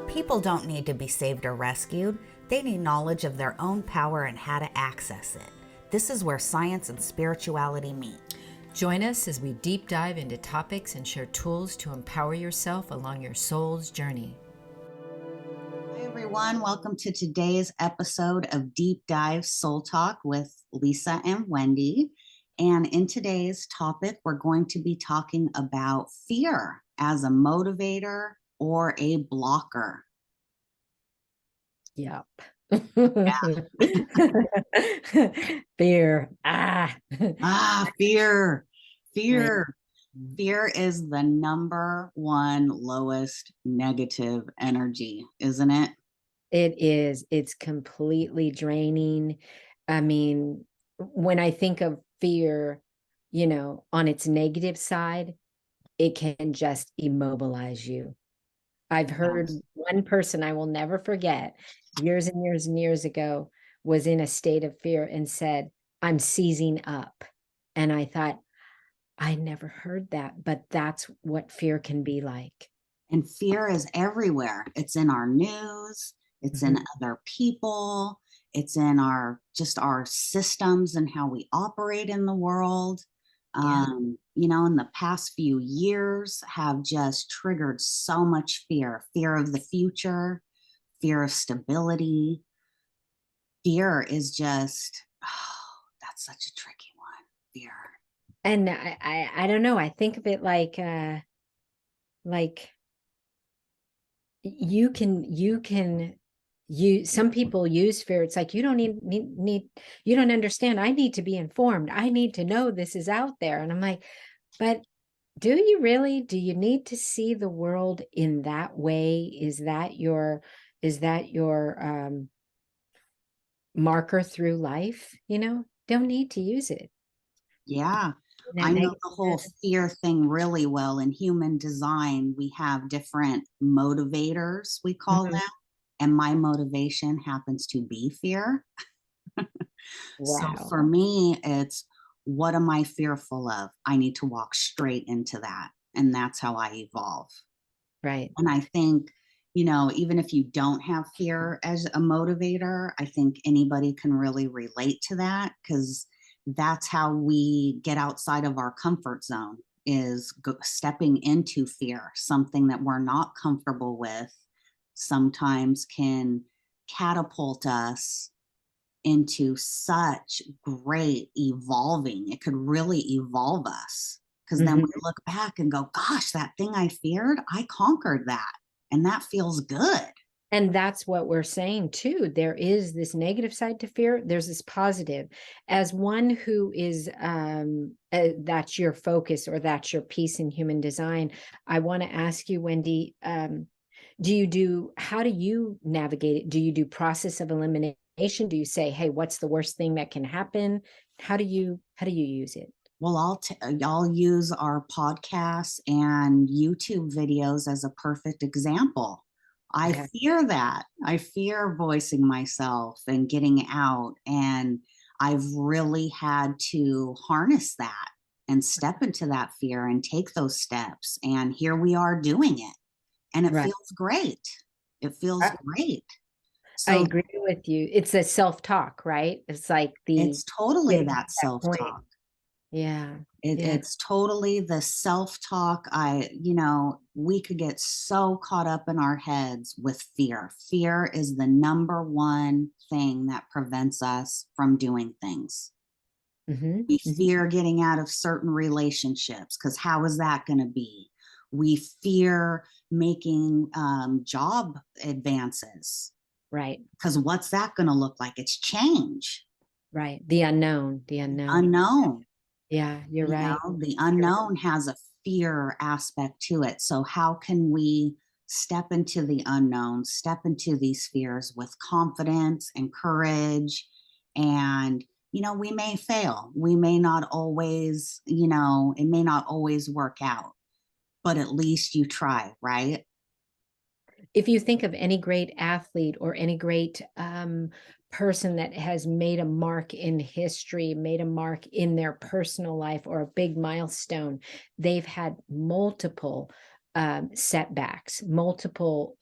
People don't need to be saved or rescued. They need knowledge of their own power and how to access it. This is where science and spirituality meet. Join us as we deep dive into topics and share tools to empower yourself along your soul's journey. Hi, everyone. Welcome to today's episode of Deep Dive Soul Talk with Lisa and Wendy. And in today's topic, we're going to be talking about fear as a motivator or a blocker. Yep. Yeah. Fear. Fear. Right. Fear is the number one lowest negative energy, isn't it? It is. It's completely draining. I mean, when I think of fear, on its negative side, it can just immobilize you. I've heard one person I will never forget, years and years and years ago, was in a state of fear and said, "I'm seizing up." And I thought, I never heard that, but that's what fear can be like. And fear is everywhere. It's in our news, it's in other people, it's in our systems and how we operate in the world. Yeah. In the past few years have just triggered so much fear of the future, fear of stability. Fear is just, that's such a tricky one. Fear. And I don't know. I think of it like some people use fear. It's like, you don't need you don't understand. I need to be informed. I need to know this is out there. And I'm like, but do you really? Do you need to see the world in that way? Is that your marker through life? Don't need to use it. Yeah. I know the whole fear thing really well. In human design, we have different motivators, we call them. And my motivation happens to be fear. So for me, it's, what am I fearful of? I need to walk straight into that. And that's how I evolve. Right. And I think, even if you don't have fear as a motivator, I think anybody can really relate to that, because that's how we get outside of our comfort zone, is stepping into fear. Something that we're not comfortable with sometimes can catapult us into such great evolving. It could really evolve us, because then we look back and go, gosh, that thing I feared, I conquered that. And that feels good. And that's what we're saying too. There is this negative side to fear. There's this positive. As one who is, that's your focus, or that's your piece in human design, I want to ask you, Wendy, how do you navigate it? Do you do process of elimination? Do you say, hey, what's the worst thing that can happen? How do you use it? Well, I'll use our podcasts and YouTube videos as a perfect example. I fear that. I fear voicing myself and getting out. And I've really had to harness that and step into that fear and take those steps. And here we are doing it. And it feels great. It feels great. So, I agree with you. It's a self-talk, right? It's like it's totally that self-talk. Yeah. It's totally the self-talk. We could get so caught up in our heads with fear. Fear is the number one thing that prevents us from doing things. We fear getting out of certain relationships, because how is that going to be? We fear making job advances. Right. Because what's that going to look like? It's change. Right. The unknown. Yeah, you're right. The unknown has a fear aspect to it. So how can we step into the unknown, step into these fears with confidence and courage? And, we may fail. We may not always, it may not always work out, but at least you try, right? If you think of any great athlete or any great person that has made a mark in history, made a mark in their personal life, or a big milestone, they've had multiple setbacks, multiple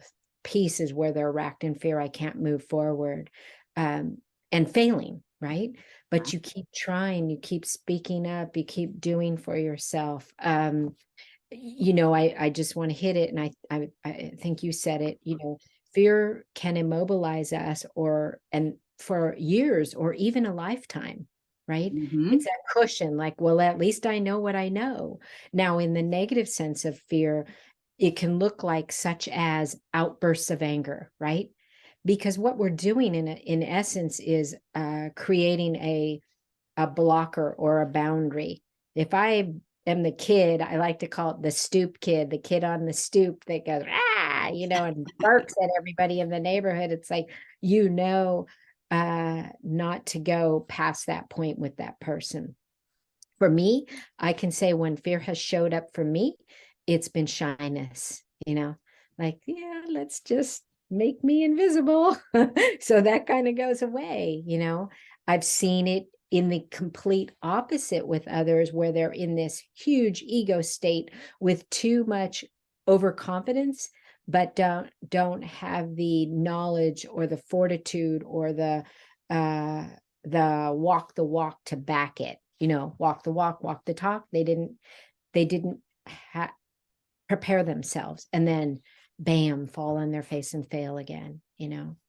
piece is where they're racked in fear. I can't move forward, um, and failing, right? But you keep trying, you keep speaking up, you keep doing for yourself. I just want to hit it, and I think you said it. Fear can immobilize us, and for years or even a lifetime, right? Mm-hmm. It's that cushion, like, well, at least I know what I know. Now, in the negative sense of fear, it can look like such as outbursts of anger, right? Because what we're doing in essence is creating a blocker or a boundary. If I am the kid, I like to call it the stoop kid, the kid on the stoop that goes, and barks at everybody in the neighborhood. It's like, not to go past that point with that person. For me, I can say when fear has showed up for me, it's been shyness, like, yeah, let's just make me invisible. So that kind of goes away. I've seen it in the complete opposite with others where they're in this huge ego state with too much overconfidence, but don't have the knowledge or the fortitude or uh the walk to back it. Walk the walk, walk the talk. They didn't prepare themselves, and then bam, fall on their face and fail again.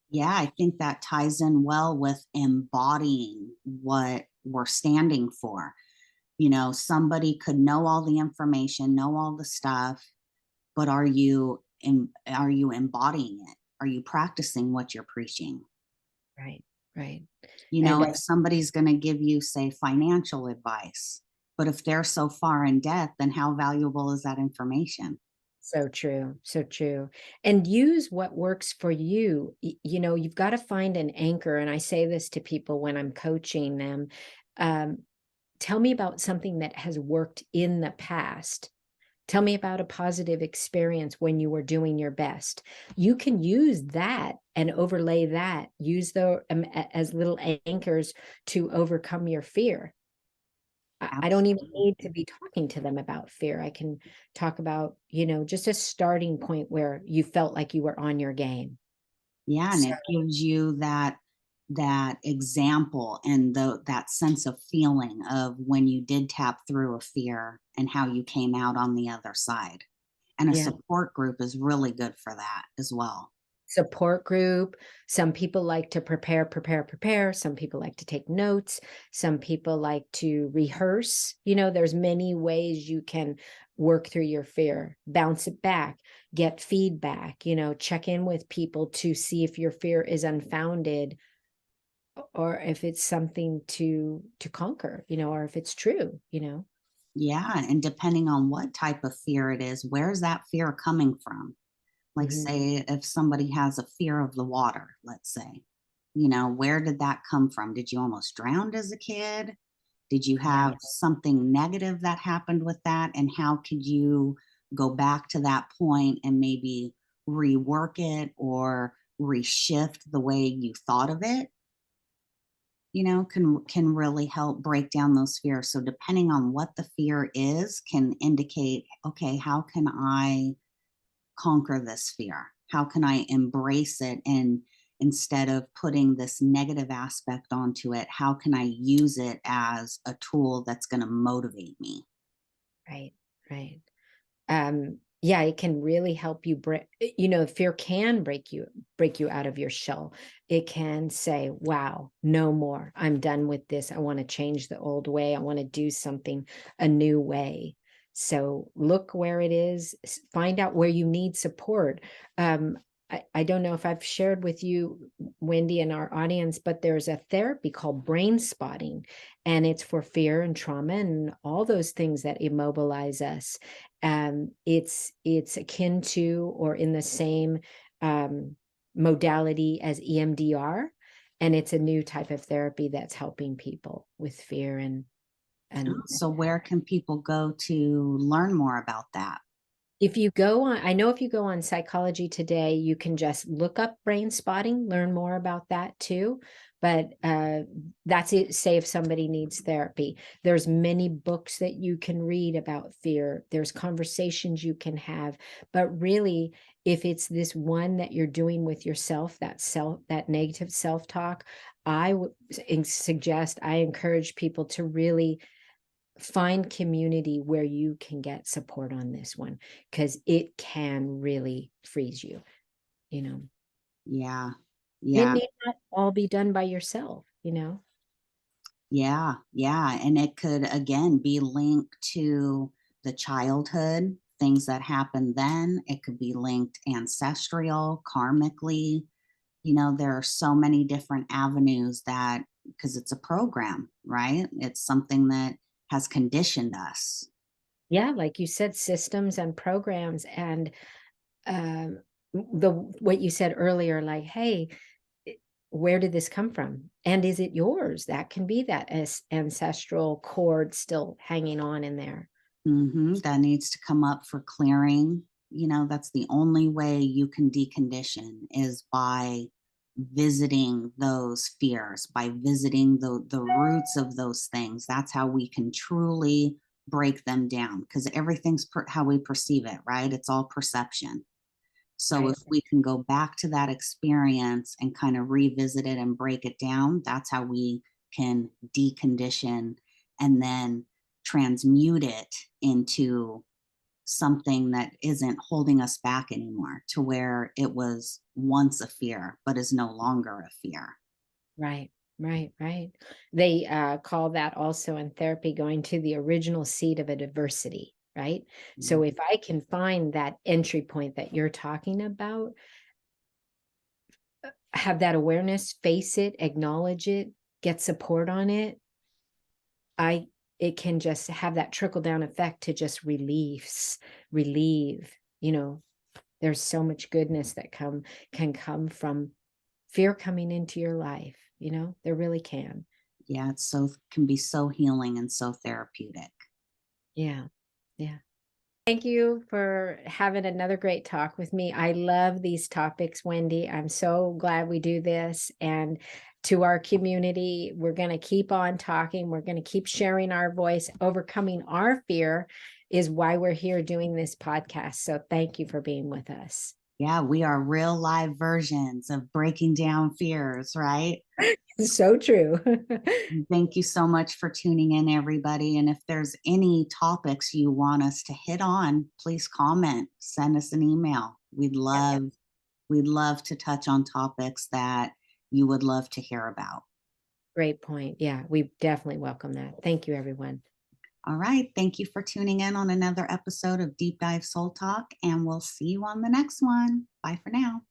Yeah, I think that ties in well with embodying what we're standing for. Somebody could know all the information, know all the stuff, but are you embodying it? Are you practicing what you're preaching? Right, right. And If somebody's going to give you, say, financial advice, but if they're so far in debt, then how valuable is that information? so true, so true. And use what works for you. You've got to find an anchor. And I say this to people when I'm coaching them. Um, Tell me about something that has worked in the past. Tell me about a positive experience when you were doing your best. You can use that and overlay that, use the as little anchors to overcome your fear. I don't even Absolutely. need to be talking to them about fear. I can talk about, just a starting point where you felt like you were on your game. Yeah, and So, it gives you that example and that sense of feeling of when you did tap through a fear and how you came out on the other side. And a yeah. support group is really good for that as well. Support group. Some people like to prepare, prepare, prepare. Some people like to take notes. Some people like to rehearse. There's many ways you can work through your fear, bounce it back, get feedback, check in with people to see if your fear is unfounded or if it's something to conquer, or if it's true. Yeah, and depending on what type of fear it is, where's that fear coming from? Like, Mhm. say, if somebody has a fear of the water, let's say, where did that come from? Did you almost drown as a kid? Did you Yeah. have something negative that happened with that? And how could you go back to that point and maybe rework it or reshift the way you thought of it? Can really help break down those fears. So depending on what the fear is, can indicate, okay, how can I conquer this fear? How can I embrace it? And instead of putting this negative aspect onto it, how can I use it as a tool that's going to motivate me? Right. Right. Yeah, it can really help you fear can break you out of your shell. It can say, wow, no more, I'm done with this, I want to change the old way, I want to do something a new way. So look where it is, find out where you need support. I don't know if I've shared with you, Wendy, and our audience, but there's a therapy called brain spotting, and it's for fear and trauma and all those things that immobilize us. It's akin to or in the same um, modality as EMDR, and it's a new type of therapy that's helping people with fear and So, where can people go to learn more about that? if you go on, I know if you go on Psychology Today, you can just look up brain spotting, learn more about that too. but that's it. Say if somebody needs therapy, there's many books that you can read about fear, there's conversations you can have, but really, if it's this one that you're doing with yourself, that negative self-talk, I would suggest, I encourage people to really find community where you can get support on this one, because it can really freeze you, you know. Yeah. And it Yeah. may not all be done by yourself, you know. Yeah. Yeah. And it could again be linked to the childhood, things that happened then. It could be linked ancestral, karmically. There are so many different avenues that, because it's a program, right? It's something that has conditioned us. Yeah, like you said, systems and programs, and the what you said earlier, like, hey, where did this come from? And is it yours? That can be that ancestral cord still hanging on in there. That needs to come up for clearing. That's the only way you can decondition is by visiting those fears, by visiting the roots of those things. That's how we can truly break them down because everything's how we perceive it, right? It's all perception. So Right. if we can go back to that experience and kind of revisit it and break it down, that's how we can decondition and then transmute it into something that isn't holding us back anymore to where it was once a fear, but is no longer a fear. Right, right, right. They call that also in therapy going to the original seat of a diversity, right? So Mhm. if I can find that entry point that you're talking about, have that awareness, face it, acknowledge it, get support on it, I it can just have that trickle down effect to just relieve, you know, there's so much goodness that can come from fear coming into your life, you know, there really can. Yeah, it's so can be so healing and so therapeutic. Yeah. Yeah. Thank you for having another great talk with me. I love these topics, Wendy. I'm so glad we do this. And to our community, we're going to keep on talking. We're going to keep sharing our voice. Overcoming our fear is why we're here doing this podcast. So thank you for being with us. Yeah, we are real live versions of breaking down fears, right? So true. Thank you so much for tuning in, everybody. And if there's any topics you want us to hit on, please comment, send us an email. Yep, yep. We'd love to touch on topics that you would love to hear about. Great point. Yeah, we definitely welcome that. Thank you, everyone. All right. Thank you for tuning in on another episode of Deep Dive Soul Talk, and we'll see you on the next one. Bye for now.